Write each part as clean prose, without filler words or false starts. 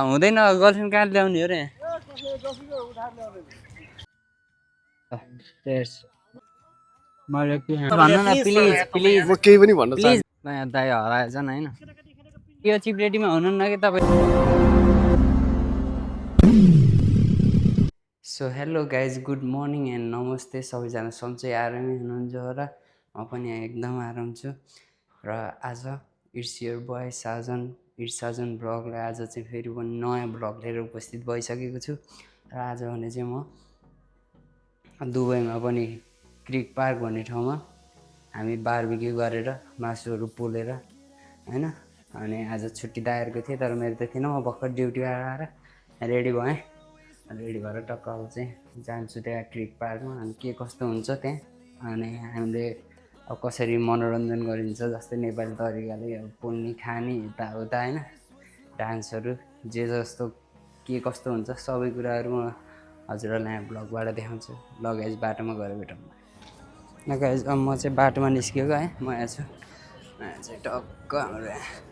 हुँदैन गर्लफ्रेन्ड कहाँ ल्याउने हो रे मैले भन्नु न प्लिज प्लिज म केही पनि भन्न प्लिज दाइ हराएछन् होइन यो चिप रेडीमा हुनु न कि तपाईँ so hello guys good morning and नमस्ते सबैजना सन्चै आरामै हुनुहुन्छ होला म पनि एकदम आराम छु र आज इट्स योर बोय साजन ब्लगलाई आज चाहिँ फेरि पनि नयाँ ब्लग लिएर उपस्थित भइसकेको छु र आज भने चाहिँ म दुबईमा पनि क्रिक पार्क भन्ने ठाउँमा हामी बारबिक्यू गरेर मासुहरू पोलेर होइन अनि आज छुट्टी दायरको थिएँ तर मेरो त थिएन म भर्खर ड्युटी आएर रेडी भएँ रेडी भएर टक्क अब चाहिँ जान्छु त्यहाँ क्रिक पार्कमा अनि के कस्तो हुन्छ त्यहाँ अनि हामीले अब कसरी मनोरञ्जन गरिन्छ जस्तै नेपाली तरिकाले अब पोल्ने खाने यताउता होइन डान्सहरू जे जस्तो के कस्तो हुन्छ सबै कुराहरू म हजुरहरूलाई यहाँ ब्लगबाट देखाउँछु ल गाइज बाटोमा गएर भेटौँ ल गाइज अब म चाहिँ बाटोमा निस्किएको है म यहाँ छु यहाँ चाहिँ टक्क हाम्रो यहाँ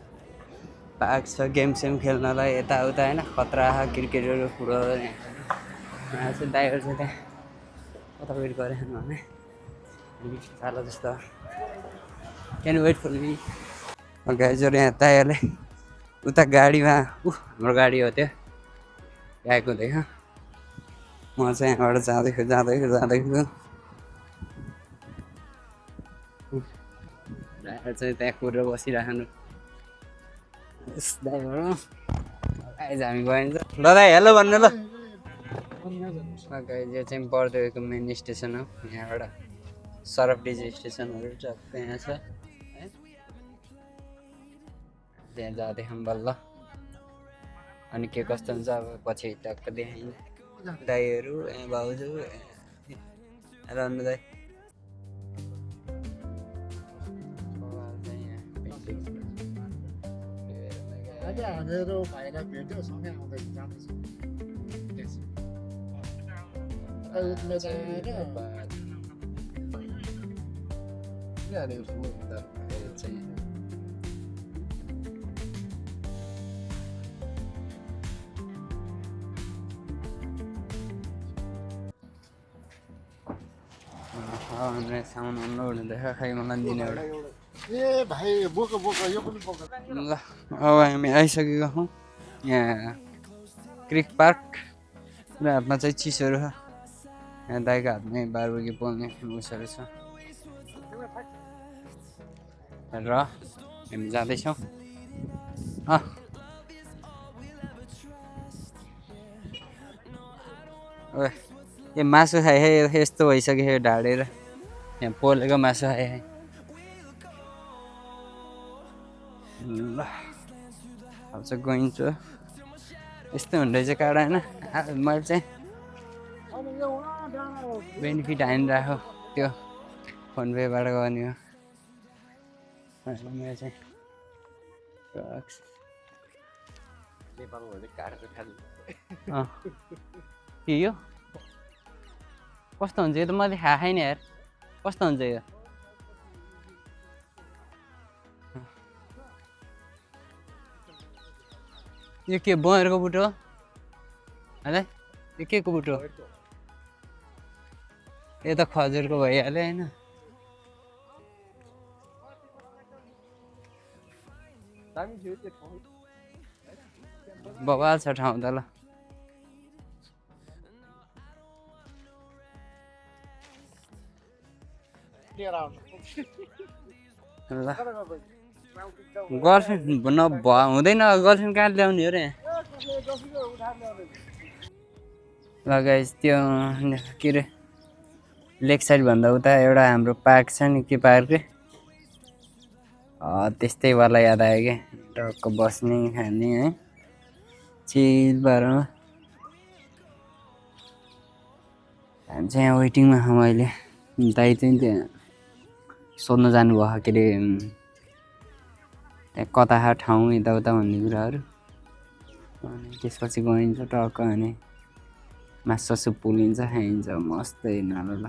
पार्क छ गेमसेम खेल्नलाई यताउता होइन खतरा क्रिकेटहरू फुटबल यहाँ चाहिँ दाइहरू चाहिँ त्यहाँ कता वेट गरेँ भने चालो जस्तो क्यान वेट फर मी गाइजहरू यहाँ दाइहरूले उता गाडीमा हाम्रो गाडी हो त्यो आएको देख म चाहिँ यहाँबाट जाँदैछु दाइहरू चाहिँ त्यहाँ कुरेर बसिराख्नु आइज हामी गइन्छ ल दाइ हेलो भन्नु ल यो चाहिँ बर्देको मेन स्टेसन हो यहाँबाट सरफडिज स्टेसनहरू टक्कै यहाँ छ है त्यहाँ जाँदैछौँ बल्ल अनि के कस्तो हुन्छ अब पछि टक्क देखाइन्छ दाइहरू भाउजू रन्नु दाइ हामीहरू भाइलाई भेट्यो सँगै आउँदै जाँदैछ हाम्रो साउन्ड अनलोड हुँदैछ खै मलाई दिने एउटा ए भाइ बोक यो पनि बोक ल अब हामी आइसकेको छौँ यहाँ क्रिक पार्क र हातमा चाहिँ चिसहरू छ यहाँ दाइको हातमै बारबेक्यू पोल्ने उसहरू छ र हामी जाँदैछौँ यो मासु खाए यस्तो भइसक्यो ढाडेर यहाँ पोलेको मासु खाए ल अब चाहिँ गइन्छु यस्तो हुँदै चाहिँ काँडा होइन मैले चाहिँ बेनिफिट हानिराख्यो त्यो फोन पेबाट गर्ने हो मेरो चाहिँ के यो कस्तो हुन्छ यो त मैले खाएको छैन यार कस्तो हुन्छ यो यो के बयरको बुट हो है यो के को बुट हो यो त खजुरको भइहाल्यो होइन बवाल छ ठाउँ त ल गर्लफ्रेन्ड हुँदैन गर्लफ्रेन्ड कहाँ ल्याउने हो रे ल गाइस त्यो के अरे लेक साइड भन्दा उता एउटा हाम्रो पार्क छ नि के पार्क रे त्यस्तै वाला याद आयो क्या टक्क बस्ने खाने है चिल बारमा हामी चाहिँ यहाँ वेटिङमा छौँ अहिले दाइ चाहिँ त्यहाँ सोध्न जानुभयो के अरे त्यहाँ कता ठाउँ यताउता भन्ने कुराहरू अनि त्यसपछि गइन्छ टक्क अनि मासु पोलिन्छ खाइन्छ मस्तै नालो ल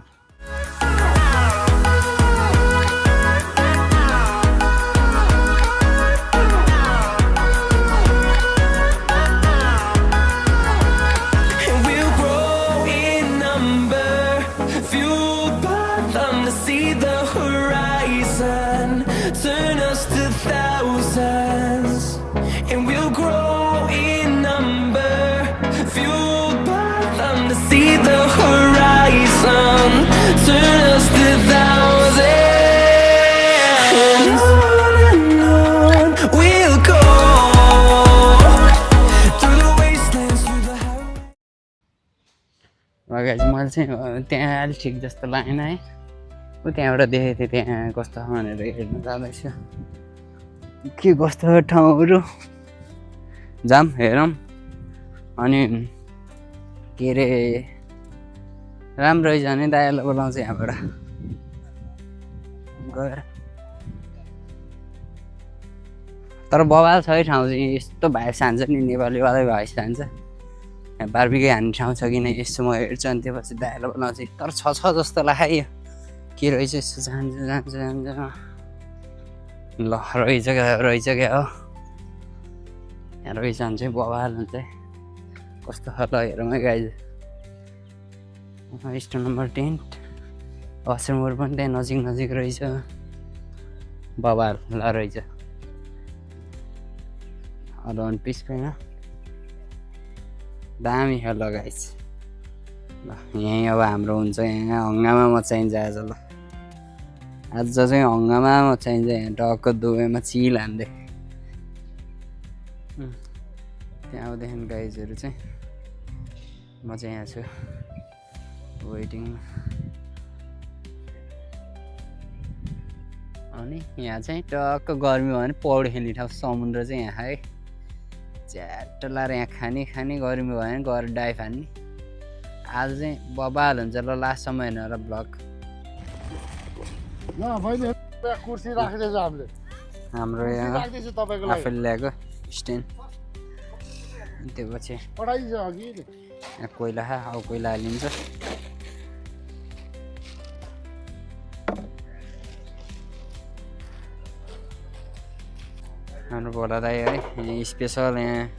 गाइज मैले चाहिँ त्यहाँ अलिक ठिक जस्तो लागेन है ऊ त्यहाँबाट देखेको थिएँ त्यहाँ कस्तो भनेर हेर्न जाँदैछु के कस्तो ठाउँहरू जाम हेरौँ अनि के अरे राम्रो जाने दायालाई बोलाउँछ यहाँबाट गएर तर बवाल छ है ठाउँ चाहिँ यस्तो भाइ सान्छ नि नेपालीवालै भाइ सान्छ यहाँ बार्बिक्यू हान्ने ठाउँ छ कि नै यसो म हेर्छु अनि त्यो पछि दायालाई बोलाउँछु तर छ जस्तो लाग्यो के रहेछ यसो जान्छ ल रहेछ क्या हो यहाँ रहेछ भने चाहिँ बवाल हुन्छ कस्तो खालको हेरौँ है गाइज स्टोर नम्बर 10 वासरुमहरू पनि त्यहाँ नजिक रहेछ बवाल ल रहेछ अन पिस छैन दामी खेल गाइज ल यहीँ अब हाम्रो हुन्छ यहाँ हङ्गामा मचाइन्छ आज ल आज चाहिँ हङ्गामा मचाइन्छ यहाँ टक्क दुबईमा चिल हान्दै त्यहाँदेखि गाइजहरू चाहिँ म चाहिँ यहाँ छु वेटिङमा अनि यहाँ चाहिँ टक्क गर्मी भयो भने पौडी खेल्ने ठाउँ समुद्र चाहिँ यहाँ है च्याट लाएर यहाँ खाने गर्मी भयो भने गएर डाइभ हान्ने आज चाहिँ बबाल हुन्छ ल लास्टसम्म हेर्नु होला ब्लग कुर्सी राखिदिएछ हामीले हाम्रो यहाँ आफैले ल्याएको स्ट्यान्ड त्यो पछि पठाइदिन्छ अघि यहाँ कोइला अब कोइला हालिन्छ हाम्रो भोला दाई है यहाँ स्पेसल यहाँ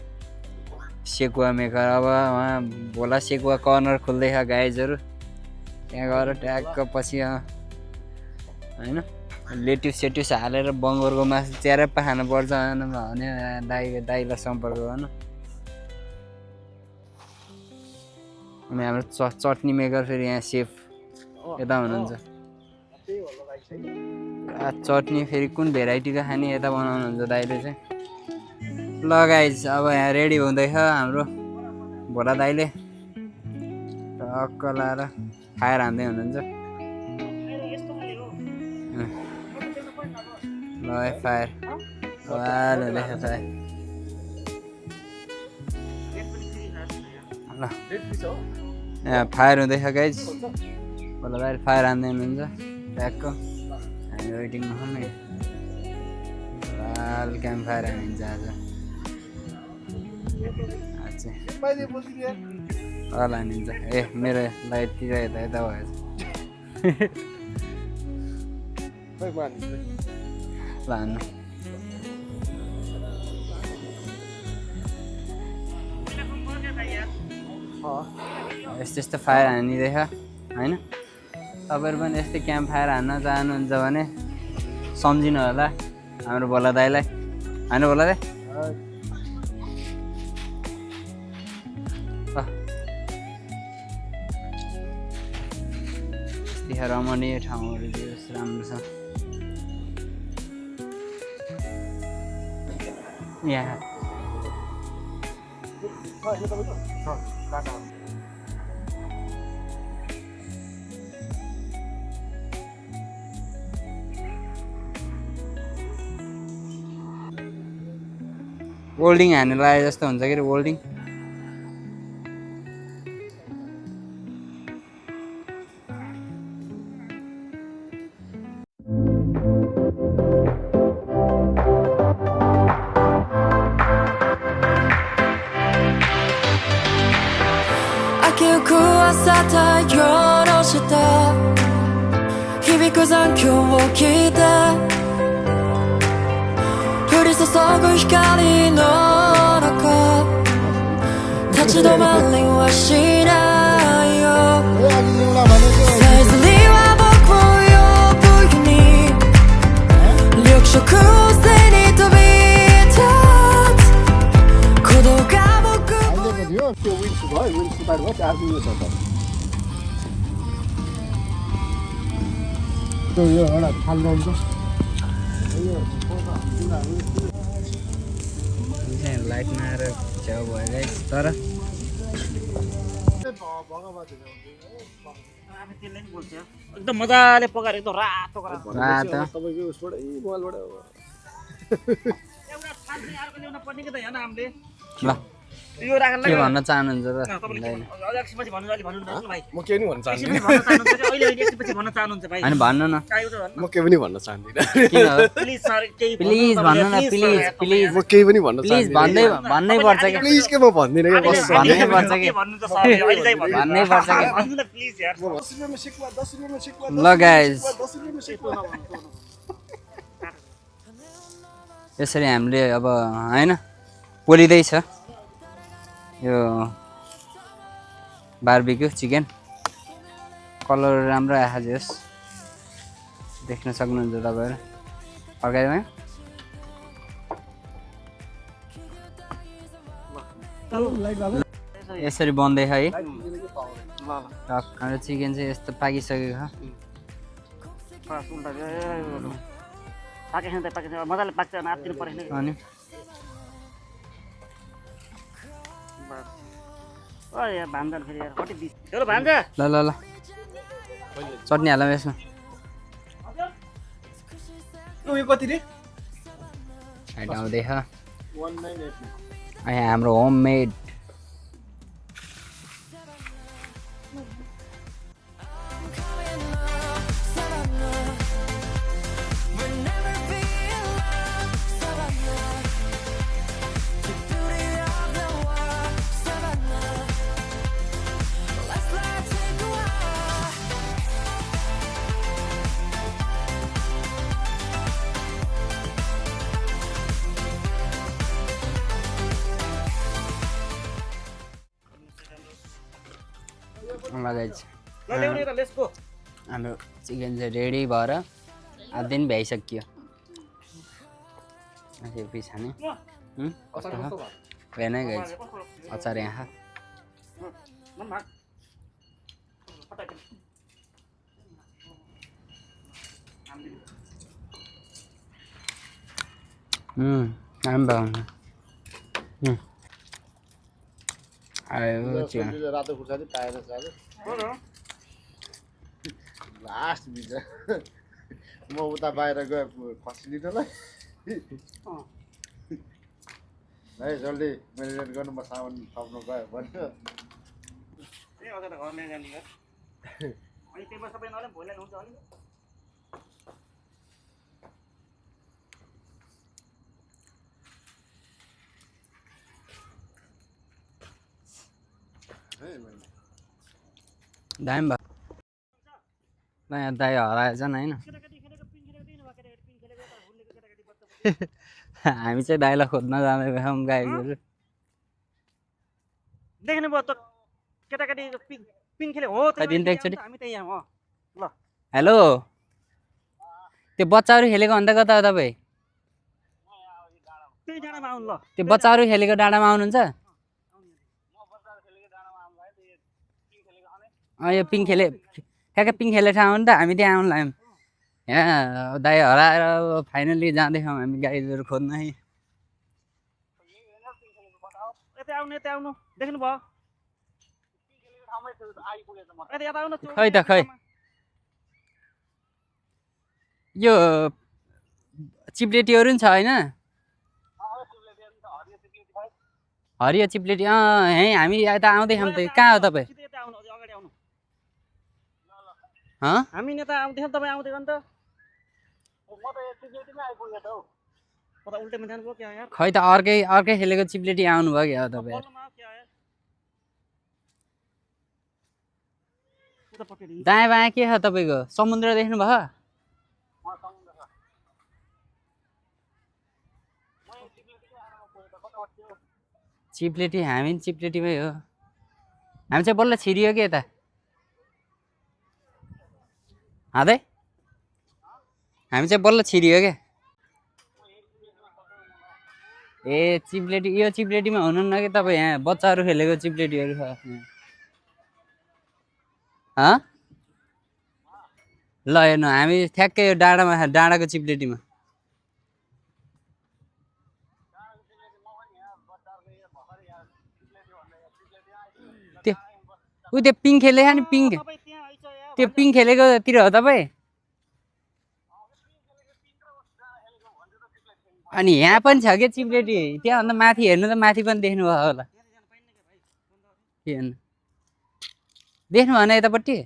सेकुवा मेकर अब उहाँ भोला सेकुवा कर्नर खोल्दैछ गाइजहरू त्यहाँ गएर ट्याक्क पछि होइन लेट्युस सेट्युस हालेर बङ्गोरको मासु च्यारप्प खानुपर्छ भने दाईलाई सम्पर्क गर्नु अनि हाम्रो चटनी मेकर फेरि यहाँ सेफ यता हुनुहुन्छ चटनी फेरि कुन भेराइटीको खाने यता बनाउनुहुन्छ दाइले चाहिँ ल गाइज अब यहाँ रेडी हुँदैछ हाम्रो भोला दाइले टक्क लाएर फायर हान्दै हुनुहुन्छ ल फायर हुँदैछ फायर ल यहाँ फायर हुँदैछ गाइज भोला दाइले फायर हान्दै हुनुहुन्छ ट्याक्क हामी वेटिङमा छौँ नि लाल क्याम्प फायर हानिन्छ आज ल हानिन्छ ए मेरो लाइटतिर यता भएछ ल हान्नु यस्तो फायर हानिँदैछ होइन तपाईँहरू पनि यस्तै क्याम्प फायर हान्न चाहनुहुन्छ भने सम्झिनु होला हाम्रो भोला दाइलाई होइन भोला दाइ यस्तै रमणीय ठाउँहरू दियोस् राम्रो छ यहाँ वेल्डिङ हान्नु लागे जस्तो हुन्छ कि वेल्डिङ響く残響を聞いて降り注ぐ光の中立ち止まりはしないよさえずりは僕を呼ぶように緑色を背に飛び立つ鼓動が僕をत्यो विन्ड भयो विन्ड स्टार्ट भयो चार्जिङ छ त त्यो यो एउटा खाल हुन्छ लाइट नआएर छेउ भयो गाइस तर त्यसले नि बोल्छ एकदम मजाले पकाएर एकदम रातो गराएर रातो तपाईँको उसबाट मोबाइलबाट एउटा छान चाहिँ अर्को ल्याउन पर्ने कि त यहाँ हामीले ल यो राख्न के भन्न चाहनुहुन्छ त तपाईँले एकछिनपछि भन्नु अलि भन्नु न भाइ म केही पनि भन्न चाहन्दिनँ एकछिनपछि भन्न चाहनुहुन्छ अहिले अहिले एकछिनपछि भन्न चाहनुहुन्छ भाइ अनि भन्नु न काय एउटा भन्नु म केही पनि भन्न चाहन्दिनँ किन हो प्लिज सर केही प्लिज भन्नु न प्लिज प्लिज म केही पनि भन्न प्लिज चाहन्दिनँ भन्नै पर्छ कि प्लिज के म भन्दिनँ कि बस भन्नै पर्छ कि भन्नु त सर अहिले चाहिँ भन्नु भन्नै पर्छ कि भन्नु न प्लिज यार 10 रुपैयाँमा सिक्वा 10 रुपैयाँमा सिक्वा ल गाइज 10 रुपैयाँमा सिक्वा यसरी हामीले अब होइन पोलिँदैछ यो बार्बिक्यू चिकन कलर राम्रो आएछ देख्न सक्नुहुन्छ तपाईँहरू फर्काइदिउँ यसरी बन्दैछ है हाम्रो चिकन चाहिँ यस्तो पाकिसकेको पाकेछ मजाले पाक्छ नाप्दिनु परेन अनि ओ यार भान्जा फेरि यार कति दिस चलो भान्जा ल ल ल चटनी हालौँ यसमा यो कति रे हाइट आउँदैछ 1989 अनि हाम्रो होममेड लगाइछ ल ल्याउने त लेट्स गो हाम्रो चिकन चाहिँ रेडी भएर आधा दिन भ्याइसक्यो अझै पिछाने भएन गाइज अचार यहाँ राम्रो भयो आयो चिकन रातो खुर्सानी पाएर चाहिँ लास्ट बिच म उता बाहिर गएँ खसिदिनलाई है जल्दी मेरिनेट गर्नु म सामान थप्नु गयो भन्यो ए अझ त घर ल्याइजाने यार अनि त्यही सबै नले भोलि हुन्छ अलि दामी भयो ल यहाँ दाइ हराएछ नि होइन हामी चाहिँ दाइलाई खोज्न जाँदैछौँ गाईहरू देख्नु भयो त केटाकेटी पिङ खेले हो दिन्छ एकचोटि हामी त यहाँ हो ल हेलो त्यो बच्चाहरू खेलेको अन्त कता हो तपाईँ त्यही डाँडामा आउनु ल त्यो बच्चाहरू खेलेको डाँडामा आउनुहुन्छ यो पिङ खेले ठ्याक्कै पिङ खेले ठाउँ हो नि त हामी त्यहाँ आउनु लाग्यौँ यहाँ दाइ हराएर फाइनली जाँदैछौँ हामी गाईहरू खोज्न है यता आउनु देख्नु भयो यता आउनु खै त खै यो चिप्लेटीहरू नि छ होइन हरियो चिप्लेटी है हामी यता आउँदैछौँ त कहाँ हो तपाईँ हामी नेता आउँदैछौँ तपाईँ आउँदै नि त म त चिप्लेटीमै आइपुगेँ त हौ कता उल्टेमा जानुभयो क्या यार खै त अर्कै खेलेको चिप्लेटी आउनुभयो क्या तपाईँ दायाँ बायाँ के छ तपाईँको समुद्र देख्नुभयो चिप्लेटी हामी पनि चिप्लेटीमै हो हामी चाहिँ बल्ल छिरियो कि यता हादै हामी चाहिँ बल्ल छिरियो क्या ए चिप्लेटी यो चिप्लेटीमा हुनुहुन्न कि तपाईँ यहाँ बच्चाहरू खेलेको चिप्लेटीहरू छ ल हेर्नु हामी ठ्याक्कै यो डाँडाको चिप्लेटीमा ऊ त्यो पिङ खेलेको नि पिङ तपाईँ त्यहाँ आइछ यार त्यो पिङ खेलेकोतिर हो तपाईँ अनि यहाँ पनि छ क्या चिप्लेटी त्यहाँभन्दा माथि हेर्नु त माथि पनि देख्नु भयो होला के हेर्नु देख्नु भएन यतापट्टि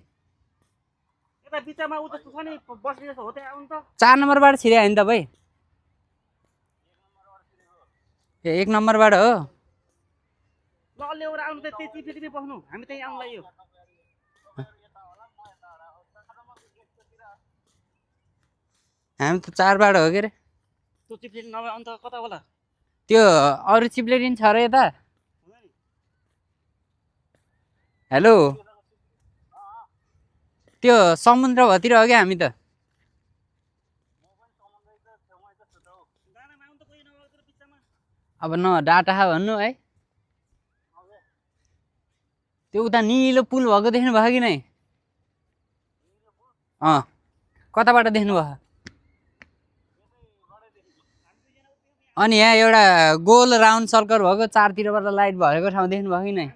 यता बिचमा उ जस्तो छ नि बस्ने जस्तो हो त्यहाँ आउनु त 4 नम्बरबाट छिर्यो नि तपाईँ ए 1 नम्बरबाट हो ल ल्याएर आउनु त त्यही टिपी बस्नु हामी त्यहीँ आउनु लाग्यो हामी त 4 बाट हो के रे त्यो चिप्लेट नभए अन्त कता होला त्यो अरू चिप्लेटी नि छ र यता हेलो त्यो समुद्र भतिर हो क्या हामी त अब न डाटा भन्नु है त्यो उता निलो पुल भएको देख्नु भयो कि नै कताबाट देख्नु भयो अनि यहाँ एउटा गोल राउन्ड सर्कल भएको चारतिरबाट लाइट भएको ठाउँ देख्नु भयो कि नै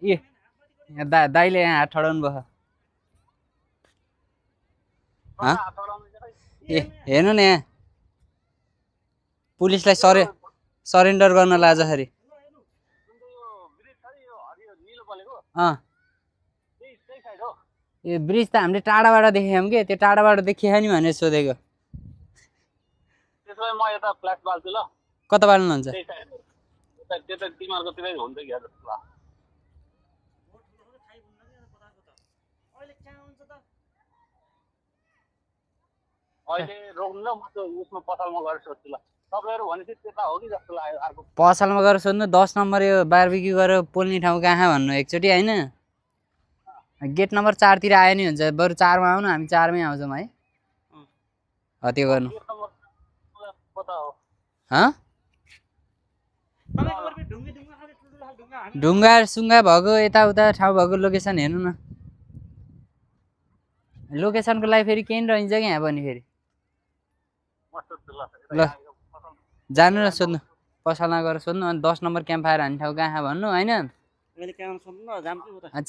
ए यहाँ दाइले यहाँ हात ठडाउनु भयो ए हेर्नु न यहाँ पुलिसलाई सरेन्डर गर्न लाजखेरि ए ब्रिज त हामीले टाढाबाट देखेँ कि त्यो टाढाबाट देखियो नि भनेर सोधेको कता बाल्नुहुन्छ पसलमा गएर सोध्नु 10 नम्बर यो बारबिक्यू गरेर पोल्ने ठाउँ कहाँ भन्नु एकचोटि होइन गेट नम्बर 4 तिर आयो नि हुन्छ बरु 4 मा आउनु हामी 4 मै आउँछौँ है त्यो गर्नु ढुङ्गा सुङ्गा भएको यताउता ठाउँ भएको लोकेसन हेर्नु न लोकेसनको लागि फेरि केही रहन्छ कि यहाँ पनि फेरि ल जानु न सोध्नु पसलमा गएर सोध्नु अनि 10 नम्बर क्याम्प फायर हान्ने ठाउँ कहाँ भन्नु होइन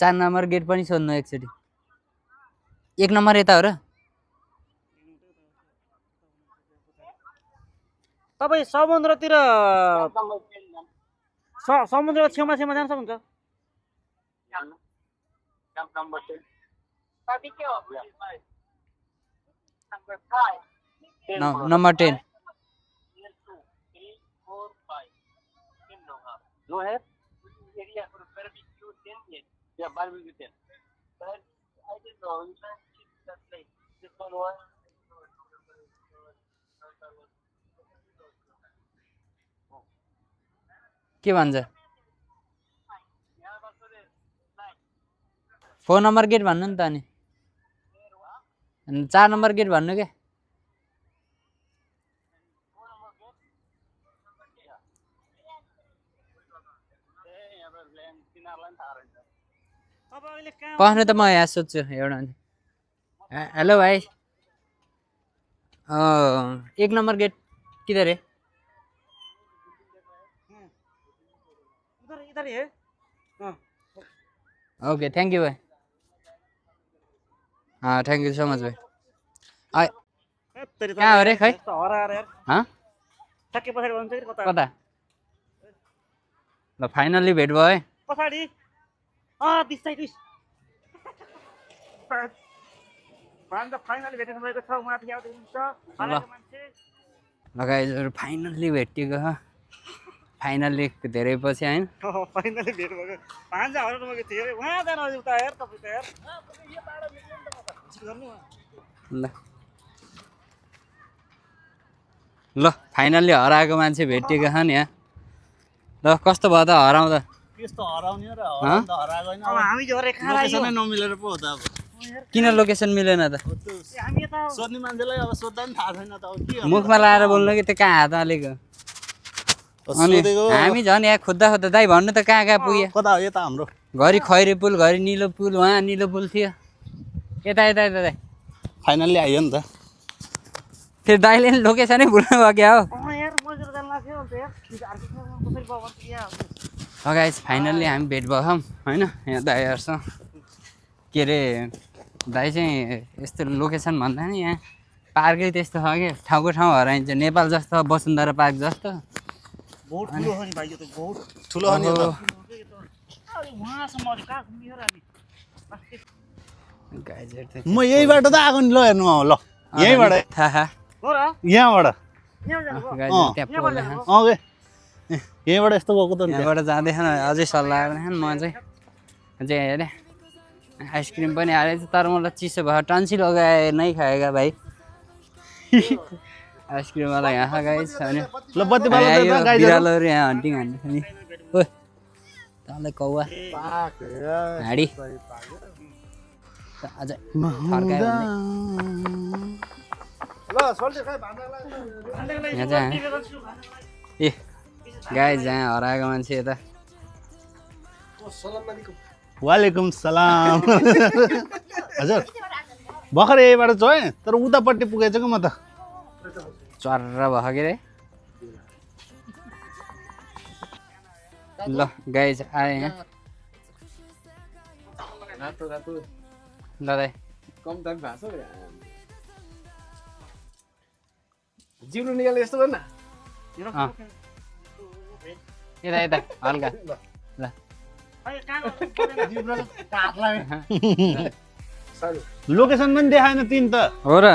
4 नम्बर गेट पनि सोध्नु एकचोटि 1 नम्बर यता हो र तपाईँ समुद्रतिर समुद्रको छेउमा जान सक्नुहुन्छ नम्बर 10 के भन्छ 4 नम्बर गेट भन्नु नि त अनि 4 नम्बर गेट भन्नु के पस्नु त म यहाँ सोध्छु एउटा हेलो भाइ 1 नम्बर गेट किधर है इधर ही है ओके थैंक यू भाई हाँ थैंक यू सो मच भाई कहाँ हो रे खै ठ्याक्कै पछाडि भन्छ कि कता कता ल फाइनल्ली भेट भयो है पछाडि दिस साइड फाइनली भेटेको भएको छ माथि आउँदैछ मान्छे लगाइजहरू फाइनल्ली भेटिएको छ फाइनल्ली धेरै पछि होइन फाइनली भेट भएको भान्जा हराउनु भएको थियो उहाँ जानु उता हेर तपाईँ त हेर ल ल फाइनल्ली हराएको मान्छे भेटिएको छ नि यहाँ ल कस्तो भयो त हराउँदा त्यस्तो हराउने र हराएको होइन अब हामी झरे कहाँ लाग्यो नमिलेर पो हो त अब किन लोकेसन मिलेन त हामी यता सोध्ने मान्छेलाई अब सोध्दा नि थाहा छैन त अब के मुखमा लाएर बोल्नु कि त्यो कहाँ हात हालेको अनि हामी झन् यहाँ खोज्दा खोज्दा दाइ भन्नु त कहाँ कहाँ पुग्यो कता हो यता हाम्रो घरि खैरे पुल घरि निलो पुल उहाँ निलो पुल थियो यता यता यता दाइ फाइनल्ली आयो नि त फेरि दाइले नि लोकेसनै भुल्नु भयो क्या हो यार मजेर जान लाग्यो अन्त यार कसरी भयो भन्छ यहाँ गाइस फाइनल्ली हामी भेट भयौँ होइन यहाँ दाइहरूसँग के अरे दाइ चाहिँ यस्तो लोकेसन भन्दा नि यहाँ पार्कै त्यस्तो छ कि ठाउँको ठाउँ हराइन्छ नेपाल जस्तो वसुन्धरा पार्क जस्तो बहुत ठुलो हो नि भाइ यो त बहुत ठुलो हो नि यो त अरे वहाँसम्म अरे कहाँ घुमियो र हामी गाइजहरू त म यहीबाट त आएको नि ल हेर्नु ल यहीँबाट थाहा हो र यहाँबाट यहाँ जानु भयो गाइजहरू त्यहाँ पोल देखाएँ। ओके यहीँबाट यस्तो गएको त नि यहाँबाट जाँदैछ अझै सल्लाह गर्दैछ म चाहिँ हेरेँ आइसक्रिम पनि हालेको थियो तर मलाई चिसो भयो टन्सिल लगाए नै खाएगा भाइ आइसक्रिमवाला यहाँ छ गाइस अनि ल बत्ती बाल्नु यहाँ त यो गाइजहरू बिरालोहरू यहाँ हन्टिङ हान्दैछ नि ओ तँलाई कौवा हाडी अझ फर्कायो भने ल सोल्टी खै भान्दा यहाँ चाहिँ हामी ए गाई जहाँ हराएको मान्छे यता वालेकुम सलाम हजुर भर्खर यहीबाट चोएँ तर उतापट्टि पुगेछ कि म त चर्र भयो के रे ल गाई आयो यहाँ ल दाइ कम टाइम भएको छ जिब्रो निकाले यस्तो गर्न यता यता हल्का ल लोकेसन पनि देखाएन तिन त हो र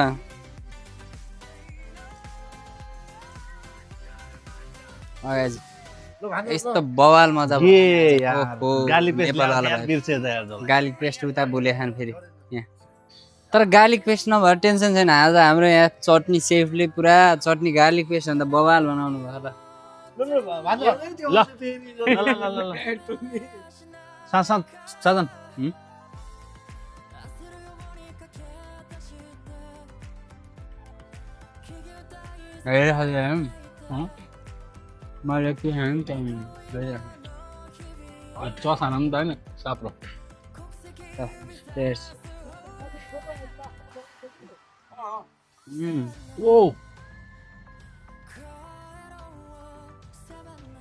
यस्तो बवाल मजा के यार ओहो, गार्लिक पेस्ट नेपालवाला यार भाइ। बिर्सेछ यार जब गार्लिक पेस्ट उता बोले खान फेरि यहाँ तर गार्लिक पेस्ट नभएर टेन्सन छैन आज हाम्रो यहाँ चटनी सेफले पुरा चटनी गार्लिक पेस्ट भन्दा बवाल बनाउनु भयो ल ल साधन ए हजुर मैले के खानु चसाना पनि त होइन साप्रो ओ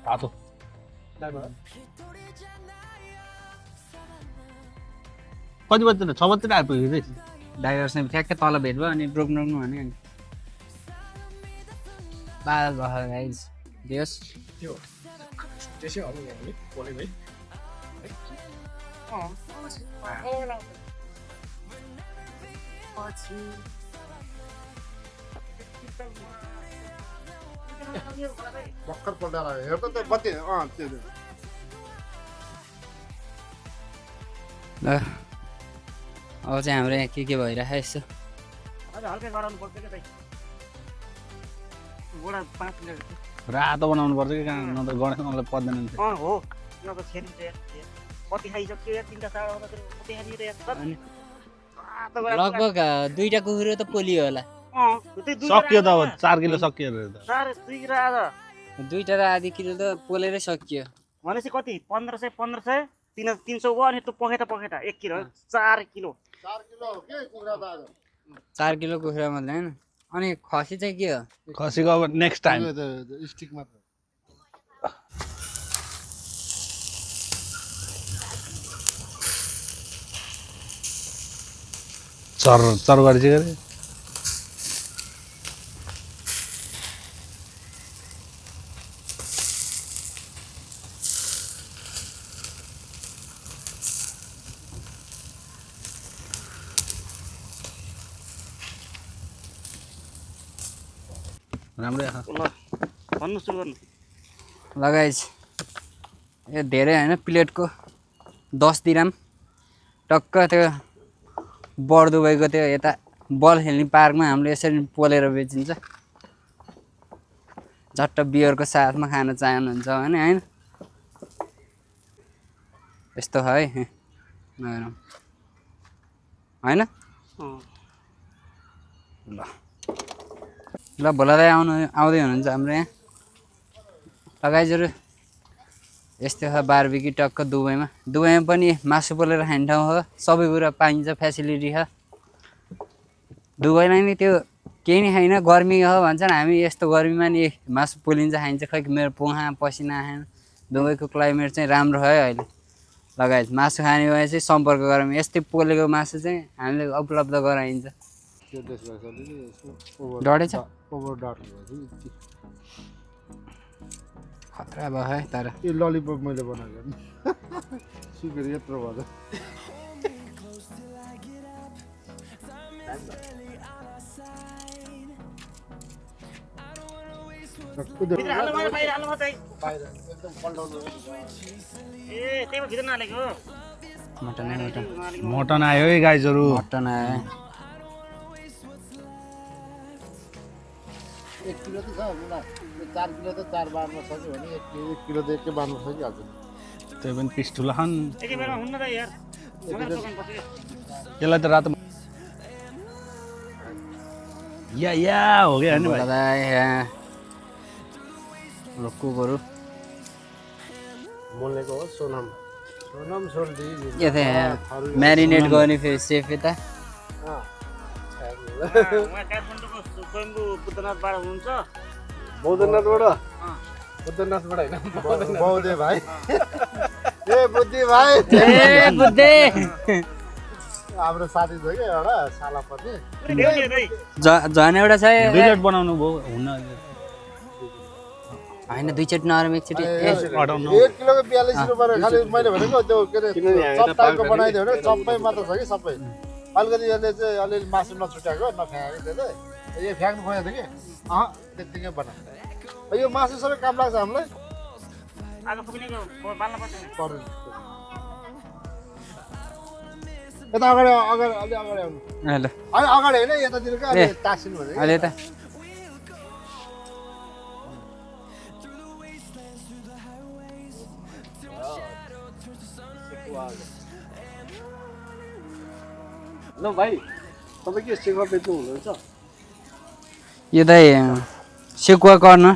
तातो कति बजीतिर 6 बजीतिर आइपुग्यो चाहिँ ड्राइभरसँग ठ्याक्कै तल भेट भयो अनि रोक्नु भने अनि बाल भयो गाइज दियोस् त्यसै हो नि बोले भाइ भर्खर पल्टाएर हेर्दा त बत्ती त्यो ल अब चाहिँ हाम्रो यहाँ के भइरहेको यसो अझ हल्का गराउनु पर्छ क्या भाइ गोडा 5 मिनट रातो बनाउनु पर्छ कि कहाँ न त गणेशलाई पर्दैन नि हो यो त छेरी कति खाइसक्यो यार 3टा 4 आउँदा कति खाने यार अनि लगभग 2टा कुखुरो त पोलियो होला सकियो त अब 4 किलो सकियो रे त 2 किलो आज 2टा र आधी किलो त पोलेरै सकियो भनेपछि कति 1500 300 भयो अनि त्यो पखेटा 1 किलो 4 किलो 4 किलो के कुखुरा त आज 4 किलो कुखुरा मात्रै होइन अनि खसी चाहिँ के हो खसीको अब नेक्स्ट टाइम स्टिक मात्र चर गरेछ के रे राम्रै आछ ल भन्नु सुरु गर्नु लगाइज यो धेरै होइन प्लेटको 10 दिराम टक्क त्यो बढ्दुबईको त्यो यता बल खेल्ने पार्कमा हामीले यसरी पोलेर बेचिन्छ झट्ट बियरको साथमा खान चाहनुहुन्छ भने होइन यस्तो है होइन ल ल भोला दाइ आउँदै हुनुहुन्छ हाम्रो यहाँ लगाइजहरू यस्तै छ बारबिक्यू टक्क दुबईमा पनि मासु पोलेर खाने ठाउँ हो सबै कुरा पाइन्छ फेसिलिटी छ दुबईमा नि त्यो केही नि खाइन गर्मी हो भन्छन् हामी यस्तो गर्मीमा नि मासु पोलिन्छ खाइन्छ खै मेरो पोखा पसिना आएन दुबईको क्लाइमेट चाहिँ राम्रो है अहिले लगायत मासु खाने भए चाहिँ सम्पर्क गरौँ। यस्तै पोलेको मासु चाहिँ हामीले उपलब्ध गराइन्छ। त्यो त्यसमा छ नि ओभर डढेछ ओभर डट भएपछि खतरा भयो है। तर यो ललिपप मैले बनाएको नि सुकेर यत्रो भयो भित्र हाल्नु भयो बाहिर हाल्नु भयो चाहिँ बाहिर एकदम पल्टाउनु ए त्यही भएर भित्र नहालेको हो मटन है मटन मटन आयो है गाइजहरू। मटन आयो 1 किलो त छ होला 4 किलो त 4 बार्न सक्यो भने 1 किलो त एकै बार्न सकिहाल्छ त्यही पनि पिस ठुलो खान एकै बेला हुन्न त यार यसलाई त रातो या हो क्या होइन भाइ। कुकुरहरू मोलेको हो सोनम सोनम सोल्दी यता म्यारिनेट गर्ने फेरि सेफ यता उहाँ काठमाडौँको स्वयम्भू बुद्धनाथबाट हुनुहुन्छ बुद्धनाथबाट होइन बौद्धे भाइ ए बुद्धि भाइ ए बुद्धे हाम्रो साथी छ कि एउटा सालापति झन् एउटा छ रिजल्ट बनाउनु भयो हुन होइन दुईचोटि नरम एकचोटि 1 किलोको 42 रुपियाँ खालि मैले भनेको त्यो के अरे चप्टाको बनाइदियो भने चप्पै मात्र छ कि सबै अलिकति यसले चाहिँ अलिअलि मासु नछुट्याएको नफ्याएको त्यसले यो फ्याँक्नु खोजेको थियो कि त्यत्तिकै बना यो मासु सबै काम लाग्छ हामीलाई आज पुग्नेको बाल्न पर्छ पर्दैन यता अगाडि अगाडि अलि अगाडि आउनु ल होइन अगाडि होइन यतातिर क्या अलि टाँसिनु भनेको अहिले यता ल भाइ तपाईँ के सेवा बेच्नु हुनुहुन्छ यो त सेकुवा कर्नर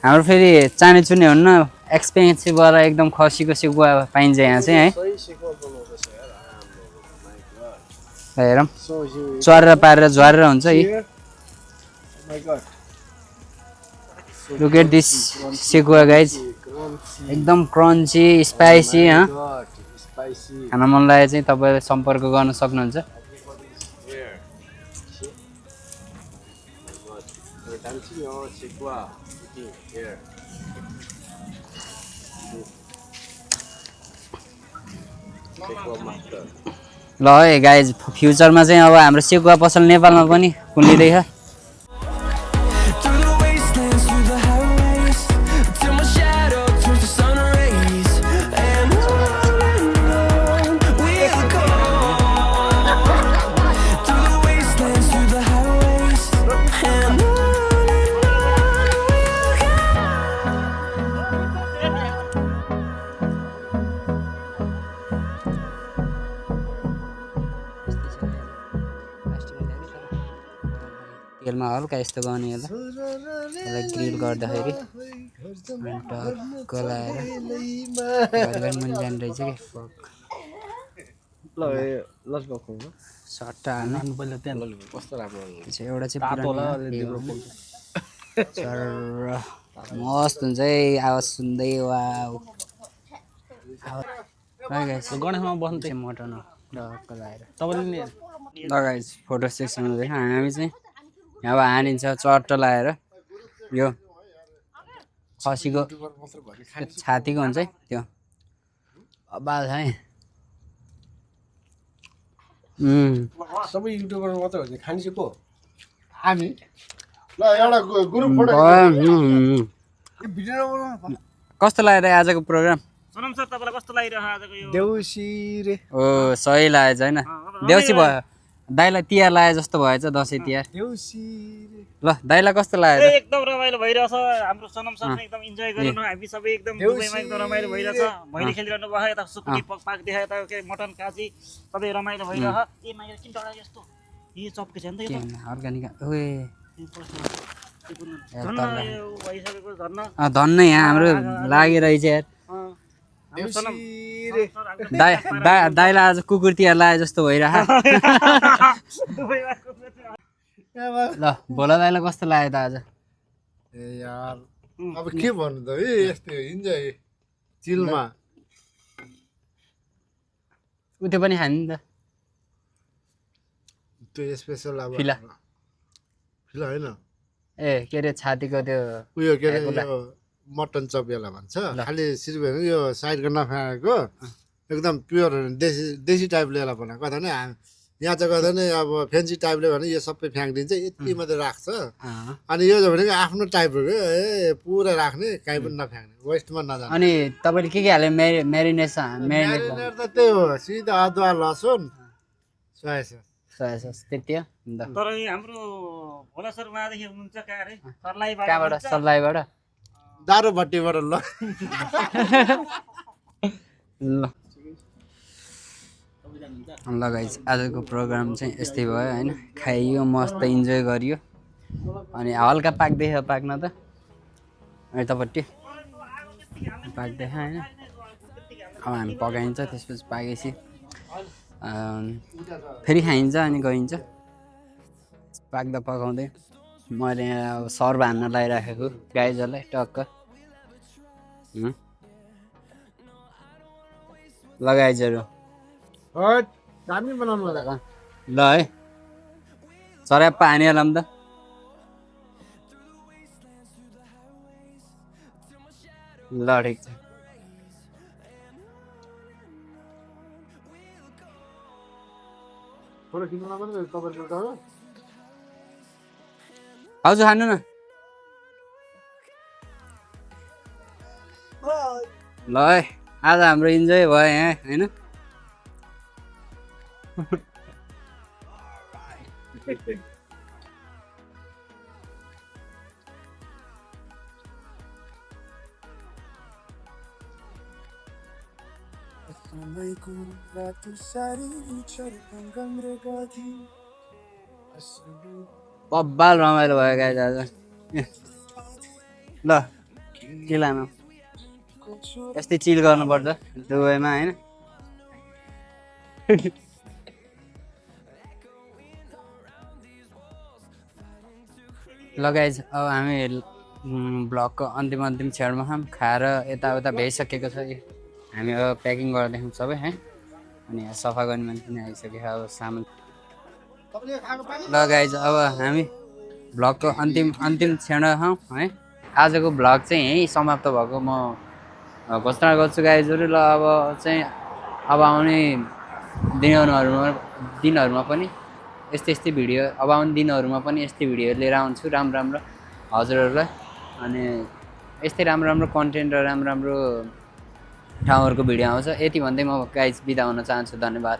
हाम्रो फेरि चाने चुने हुन्न एक्सपेन्सिभ वाला एकदम खसीको सेकुवा पाइन्छ यहाँ चाहिँ है हेरौँ चरेर पारेर झरेर हुन्छ है look at this sekuwa guys एकदम क्रन्ची स्पाइसी खान मन लाग्यो चाहिँ तपाईँले सम्पर्क गर्न सक्नुहुन्छ ल है गाइज फ्युचरमा चाहिँ अब हाम्रो सेकुवा पसल नेपालमा पनि खुलिँदैछ Through the wastelands, through the highways, till my shadow turns to sun rays. And on we'll go. Through the wastelands, through the highways, and on we'll go. तेलमा हल्का यस्तो गर्ने होला यसलाई ग्रिल गर्दाखेरि टक्क लगाएर घरिघरि मन जाने रहेछ कि सट्टा हाल्नु पहिला त्यहाँ कस्तो राम्रो एउटा चाहिँ मस्त हुन्छ है आवाज सुन्दै वाउ गणेशमा बस्नु चाहिँ मटन हो टक्क लगाएर तपाईँले लगाएछ फोटो सेक्सन हुँदैन हामी चाहिँ अब हानिन्छ चट्ट लगाएर यो खसीको छातीको हुन्छ है त्यो बाल छ है सबै युट्युबर मात्रै हो नि खान्छ को हामी ल एउटा ग्रुप फोटो भिडियो कस्तो लाग्यो आजको प्रोग्राम सोनम सर तपाईँलाई कस्तो लागिरहेको आजको यो देउसी रे ओ सही लागेछ होइन देउसी भयो दाइलाई तिहार लागे जस्तो भएछ दसैँ तिहार देउसी ल दाइलाई कस्तो लाग्यो त एकदम रमाइलो भइरहेछ हाम्रो सोनम सरले एकदम इन्जोय गरिरहनु हामी सबै एकदम दुबईमा एकदम रमाइलो भइरहेछ भैली खेलिरहनु भयो यता सुकुटी पाक देखायो यता के मटन काजी सबै रमाइलो भइरह ए माइर किन डरा जस्तो यो चप्के छ नि त यो हल्का निका ओए झन्न यो भइसकेको झन्न धन्न यहाँ हाम्रो लागिरहेछ यार हाम्रो सोनम दाइलाई आज कुकुर तिहार लागे जस्तो भइरह ल भोला दाइलाई कस्तो लाग्यो त आज ए यार अब के भन्नु त है यस्तो इन्जोय चिलमा त्यो पनि खाने नि त त्यो स्पेसल अब फिला फिला होइन ए के अरे छातीको त्यो उयो के अरे यो मटन चप यसलाई भन्छ खालि सिर्फ यो साइडको नफ्याएको एकदम प्योर देसी टाइपले यसलाई बनाएको कता नि यहाँ चाहिँ गर्दा नि अब फेन्सी टाइपले भने यो सबै फ्याँकिदिन्छ यति मात्रै राख्छ अनि यो भनेको आफ्नो टाइपको ए पुरा राख्ने काहीँ पनि नफ्याँक्ने वेस्टमा नजाने अनि तपाईँले के हाल्यो म्यारिनेसन म्यारिनेट त त्यही हो सिधा अदुवा लसुन सोया सस सोया सस त्यति हो नि त तर यो हाम्रो भोला सर उहाँदेखि हुनुहुन्छ कहाँ अरे सर्लाहीबाट कहाँबाट सल्लाहबाट दारो भट्टीबाट ल ल गाइस आजको प्रोग्राम चाहिँ यस्तै भयो होइन खाइयो मस्त इन्जोय गरियो अनि हल्का पाक्दैछ पाक्न त यतापट्टि पाक्दैछ होइन अब हामी पकाइन्छ त्यसपछि पाकेपछि फेरि खाइन्छ अनि गइन्छ पाक्दा पकाउँदै मैले यहाँ अब सर्भ हान्न लगाइराखेको गाइजहरूलाई टक्क ल गाइजहरू दामी बनाउनु होला ल है चरा पानी हालौँ त ल ठिक छ थोरै किन्नु नपर्ने तपाईँले एउटा हो हजुर खानु न ल है आज हाम्रो इन्जोय भयो यहाँ होइन बब्बाल रमाइलो भयो गाइस आज ल के लानु यस्तै चिल गर्नुपर्छ दुबईमा होइन ल गाइस अब हामी ब्लगको अन्तिम छेडमा छौँ खाएर यताउता भ्याइसकेको छ हामी अब प्याकिङ गर्दैछौँ सबै है अनि यहाँ सफा गर्ने मान्छे पनि आइसक्यो अब सामान ल गाइस अब हामी ब्लगको अन्तिम छेडमा छौँ है आजको ब्लग चाहिँ यहीँ समाप्त भएको म घोषणा गर्छु गाइजहरू ल अब चाहिँ अब आउने दिनहरूमा पनि यस्तै भिडियो अब आउने दिनहरूमा पनि यस्तै भिडियो लिएर आउँछु राम्रो हजुरहरूलाई अनि यस्तै राम्रो कन्टेन्ट र राम्रो ठाउँहरूको भिडियो आउँछ यति भन्दै म गाइज बिदा हुन चाहन्छु धन्यवाद।